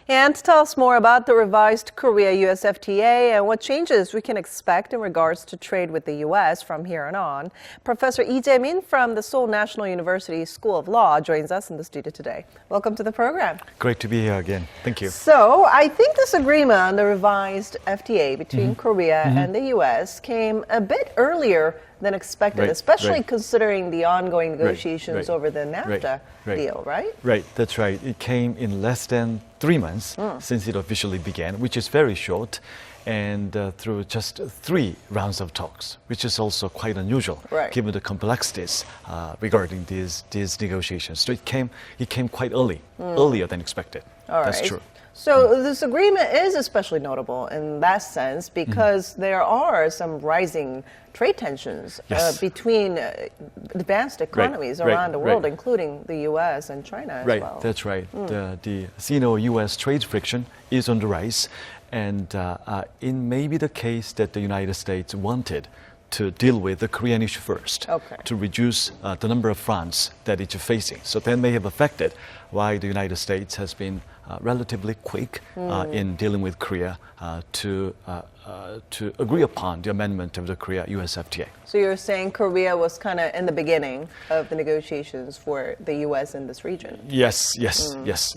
And to tell us more about the revised Korea-U.S. FTA and what changes we can expect in regards to trade with the U.S. from here on, Professor Lee Jae-min from the Seoul National University School of Law joins us in the studio today. Welcome to the program. Great to be here again. Thank you. So I think this agreement on the revised FTA between Korea and the U.S. came a bit earlier than expected, especially considering the ongoing negotiations over the NAFTA deal, right? Right, that's right. It came in less than 3 months since it officially began, which is very short, and through just 3 rounds of talks, which is also quite unusual, given the complexities regarding these negotiations. So it came quite earlier than expected. That's true. So this agreement is especially notable in that sense because there are some rising trade tensions between advanced economies around the world, including the U.S. and China as well. Right, that's right. The Sino-U.S. trade friction is on the rise, and it may be the case that the United States wanted to deal with the Korean issue first, to reduce the number of fronts that it's facing. So that may have affected why the United States has been relatively quick in dealing with Korea to agree upon the amendment of the Korea-U.S. FTA. So you're saying Korea was kind of in the beginning of the negotiations for the U.S. in this region? Yes.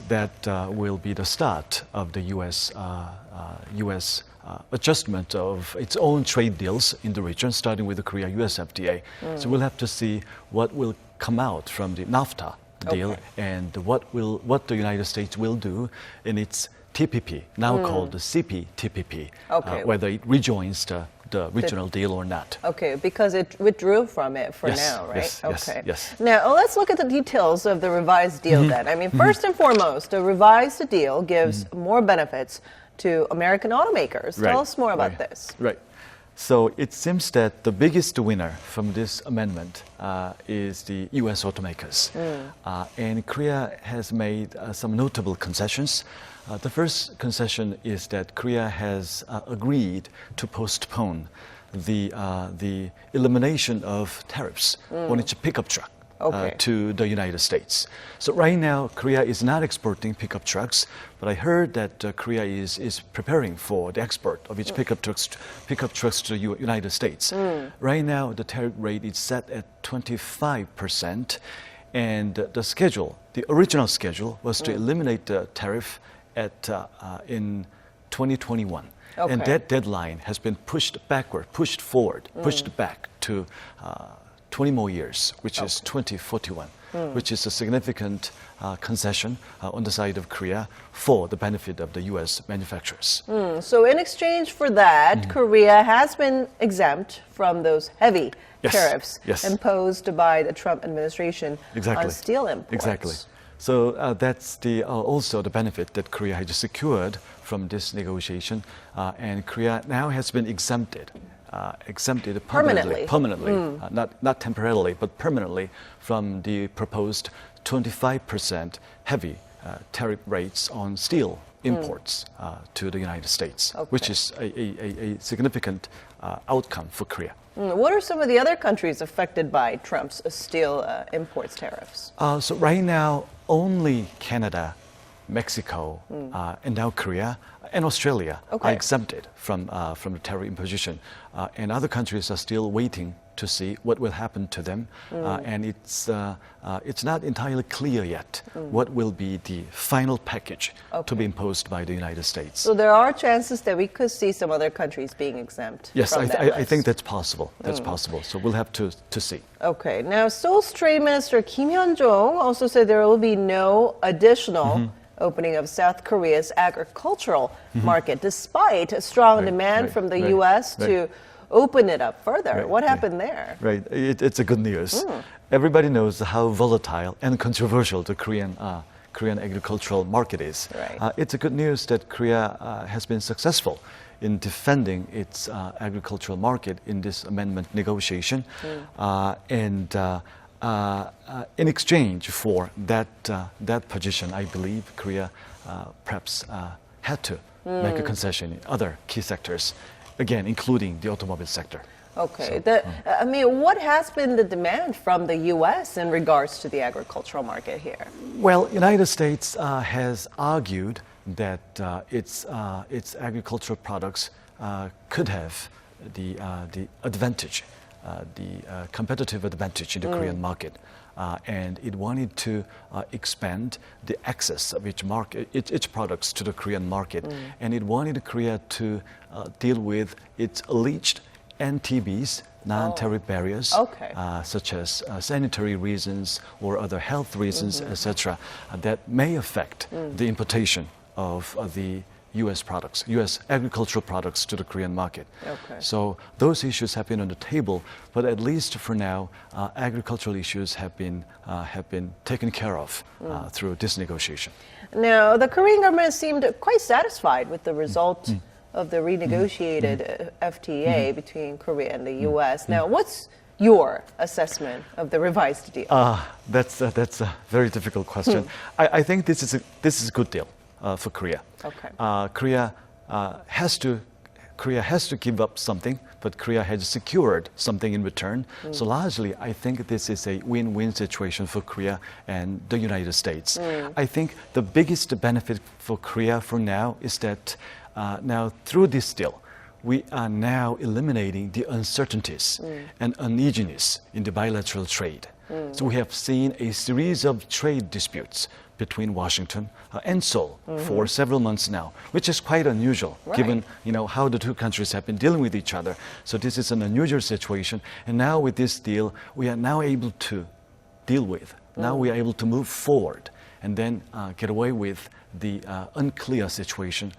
That will be the start of the U.S. Adjustment of its own trade deals in the region, starting with the Korea-U.S. FTA. So we'll have to see what will come out from the NAFTA deal and what the United States will do in its TPP, now called the CPTPP, whether it rejoins the regional deal or not. Okay, because it withdrew from it for now, right? Yes. Now, let's look at the details of the revised deal then. I mean, first and foremost, the revised deal gives more benefits to American automakers. Tell us more about this. Right. So it seems that the biggest winner from this amendment is the U.S. automakers. And Korea has made some notable concessions. The first concession is that Korea has agreed to postpone the elimination of tariffs on its pickup truck. To the United States. So right now, Korea is not exporting pickup trucks, but I heard that Korea is preparing for the export of its pickup trucks to the United States. Right now, the tariff rate is set at 25%, and the original schedule was to eliminate the tariff in 2021. And that deadline has been pushed back to 20 more years, which is 2041, which is a significant concession on the side of Korea for the benefit of the U.S. manufacturers. So in exchange for that, Korea has been exempt from those heavy tariffs imposed by the Trump administration on steel imports. Exactly. So that's also the benefit that Korea has secured from this negotiation, and Korea now has been exempted permanently, not temporarily, but permanently from the proposed 25% heavy tariff rates on steel imports to the United States, which is a significant outcome for Korea. What are some of the other countries affected by Trump's steel imports tariffs? So right now, only Canada, Mexico, and now Korea and Australia are exempted from the tariff imposition, and other countries are still waiting to see what will happen to them, and it's not entirely clear yet what will be the final package to be imposed by the United States. So there are chances that we could see some other countries being exempt. Yes, from I think that's possible. That's possible. So we'll have to see. Okay. Now, Seoul's Trade Minister Kim Hyun-jong also said there will be no additional opening of South Korea's agricultural market, despite a strong demand from the U.S. to open it up further. What happened there? Right, it's a good news. Everybody knows how volatile and controversial the Korean agricultural market is. It's a good news that Korea has been successful in defending its agricultural market in this amendment negotiation, and in exchange for that position, I believe Korea perhaps had to make a concession in other key sectors, again, including the automobile sector. Okay. I mean, what has been the demand from the U.S. in regards to the agricultural market here? Well, United States has argued that its agricultural products could have the advantage, the competitive advantage in the Korean market. And it wanted to expand the access of its products to the Korean market. And it wanted Korea to deal with its alleged NTBs, non-tariff barriers, such as sanitary reasons or other health reasons, etc., that may affect the importation of the U.S. products, U.S. agricultural products to the Korean market. Okay. So those issues have been on the table, but at least for now, agricultural issues have been taken care of through this negotiation. Now, the Korean government seemed quite satisfied with the result of the renegotiated FTA between Korea and the U.S. Now, what's your assessment of the revised deal? That's a very difficult question. I think this is a good deal for Korea. Okay. Korea has to give up something, but Korea has secured something in return. So largely, I think this is a win-win situation for Korea and the United States. I think the biggest benefit for Korea for now is that now through this deal, we are now eliminating the uncertainties and uneasiness in the bilateral trade. So we have seen a series of trade disputes between Washington and Seoul for several months now, which is quite unusual given how the two countries have been dealing with each other. So this is an unusual situation, and now with this deal, we are now able to deal with. Now we are able to move forward and then get away with the unclear situation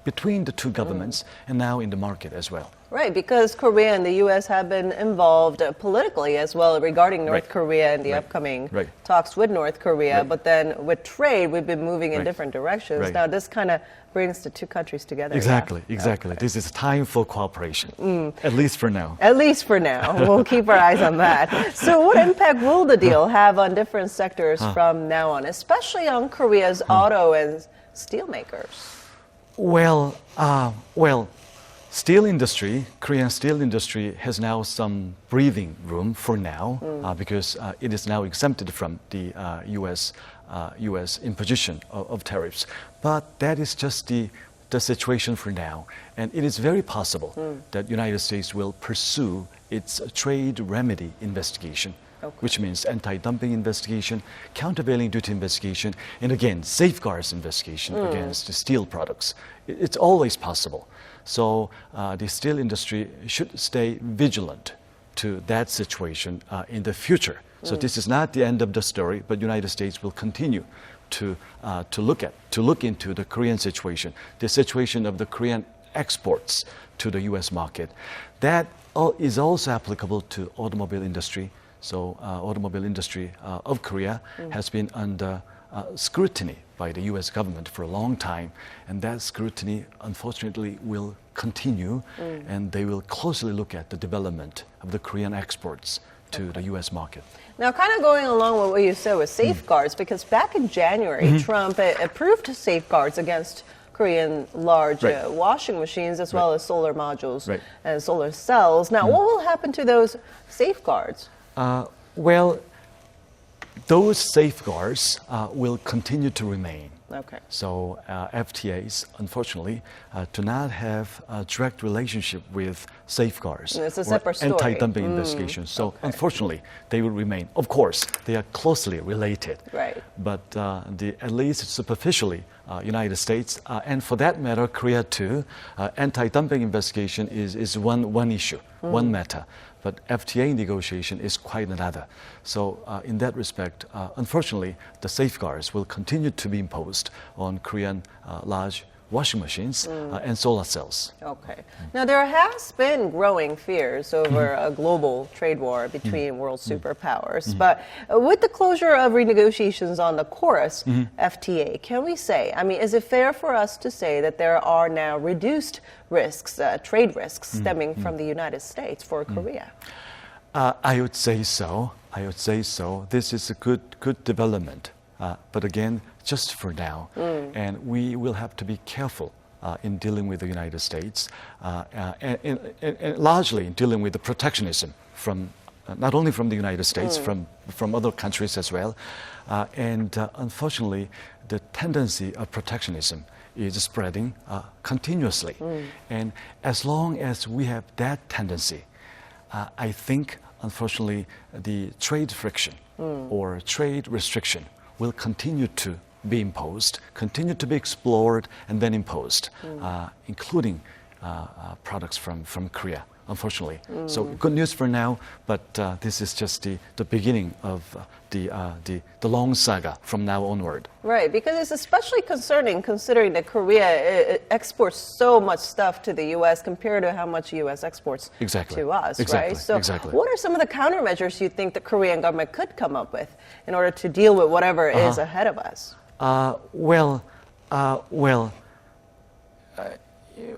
between the two governments and now in the market as well. Right, because Korea and the U.S. have been involved politically as well regarding North Korea and the upcoming talks with North Korea. But then with trade, we've been moving in different directions. Now, this kind of brings the two countries together. Exactly. This is time for cooperation, at least for now. At least for now. We'll keep our eyes on that. So what impact will the deal have on different sectors from now on, especially on Korea's auto and steel makers? Well, Korean steel industry has now some breathing room for now because it is now exempted from the U.S. imposition of tariffs. But that is just the situation for now. And it is very possible that United States will pursue its trade remedy investigation. Which means anti-dumping investigation, countervailing duty investigation, and again, safeguards investigation against the steel products. It's always possible. So the steel industry should stay vigilant to that situation in the future. So this is not the end of the story, but United States will continue to look into the Korean situation, the situation of the Korean exports to the U.S. market. That is also applicable to automobile industry. So automobile industry of Korea has been under scrutiny by the U.S. government for a long time, and that scrutiny unfortunately will continue, and they will closely look at the development of the Korean exports to the U.S. market. Now, kind of going along with what you said with safeguards, because back in January, Trump approved safeguards against Korean large washing machines as well as solar modules and solar cells. Now, what will happen to those safeguards? Well, those safeguards will continue to remain. Okay. So FTAs, unfortunately, do not have a direct relationship with safeguards it's a or separate story. anti-dumping investigations. So unfortunately, they will remain. Of course, they are closely related. Right. But at least superficially, United States, and for that matter, Korea too, anti-dumping investigation is one issue, one matter. But FTA negotiation is quite another. So in that respect, unfortunately, the safeguards will continue to be imposed on Korean large washing machines and solar cells. Okay. Now, there has been growing fears over a global trade war between world superpowers. But with the closure of renegotiations on the Chorus FTA, can we say, I mean, is it fair for us to say that there are now reduced risks, trade risks stemming from the United States for Korea? I would say so. This is a good development. But again, just for now. And we will have to be careful in dealing with the United States, and largely in dealing with the protectionism from not only from the United States, from other countries as well. And unfortunately, the tendency of protectionism is spreading continuously. And as long as we have that tendency, I think, unfortunately, the trade friction or trade restriction will continue to be imposed, continue to be explored and then imposed, including products from Korea, unfortunately. So good news for now, but this is just the beginning of the long saga from now onward. Right, because it's especially concerning considering that Korea exports so much stuff to the U.S. compared to how much U.S. exports to us, right? So what are some of the countermeasures you think the Korean government could come up with in order to deal with whatever is ahead of us?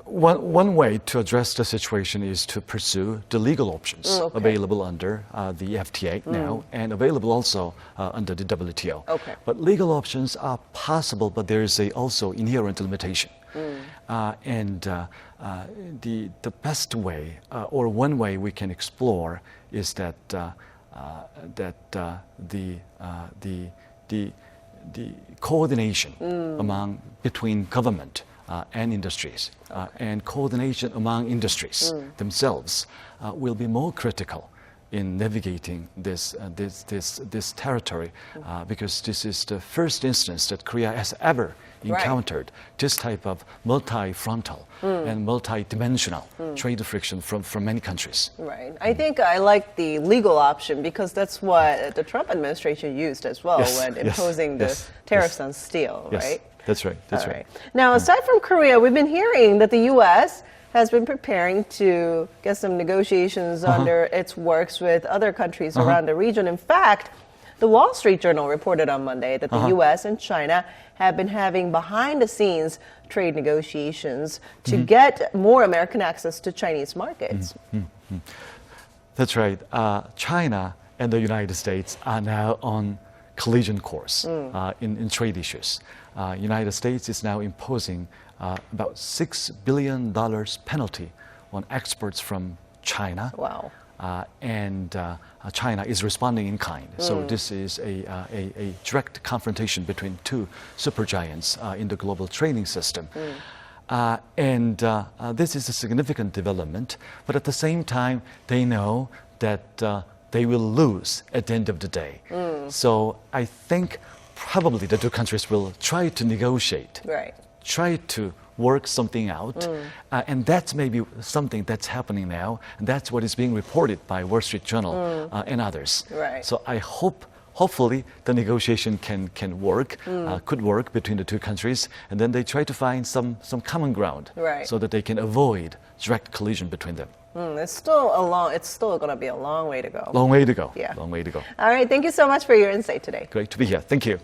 One way to address the situation is to pursue the legal options available under the FTA now and available also under the WTO. But legal options are possible, but there is also inherent limitation. And the best way, or one way we can explore, is that the coordination between government and industries, and coordination among industries themselves will be more critical in navigating this territory, because this is the first instance that Korea has ever encountered this type of multi-frontal and multi-dimensional trade friction from many countries. Right. I think I like the legal option because that's what the Trump administration used as well when imposing the tariffs on steel, right? That's right. That's right. Now, aside from Korea, we've been hearing that the U.S. has been preparing to get some negotiations under its works with other countries around the region. In fact, the Wall Street Journal reported on Monday that the U.S. and China have been having behind-the-scenes trade negotiations to get more American access to Chinese markets. That's right. China and the United States are now on collision course in trade issues. United States is now imposing about $6 billion penalty on exports from China. Wow. And China is responding in kind. So this is a direct confrontation between two supergiants in the global trading system. And this is a significant development, but at the same time, they know that they will lose at the end of the day. So I think probably the two countries will try to negotiate, try to work something out, and that's maybe something that's happening now, and that's what is being reported by Wall Street Journal and others. So I hopefully the negotiation can work, could work between the two countries, and then they try to find some common ground so that they can avoid direct collision between them. It's still going to be a long way to go. Long way to go. Yeah. Long way to go. All right. Thank you so much for your insight today. Great to be here. Thank you.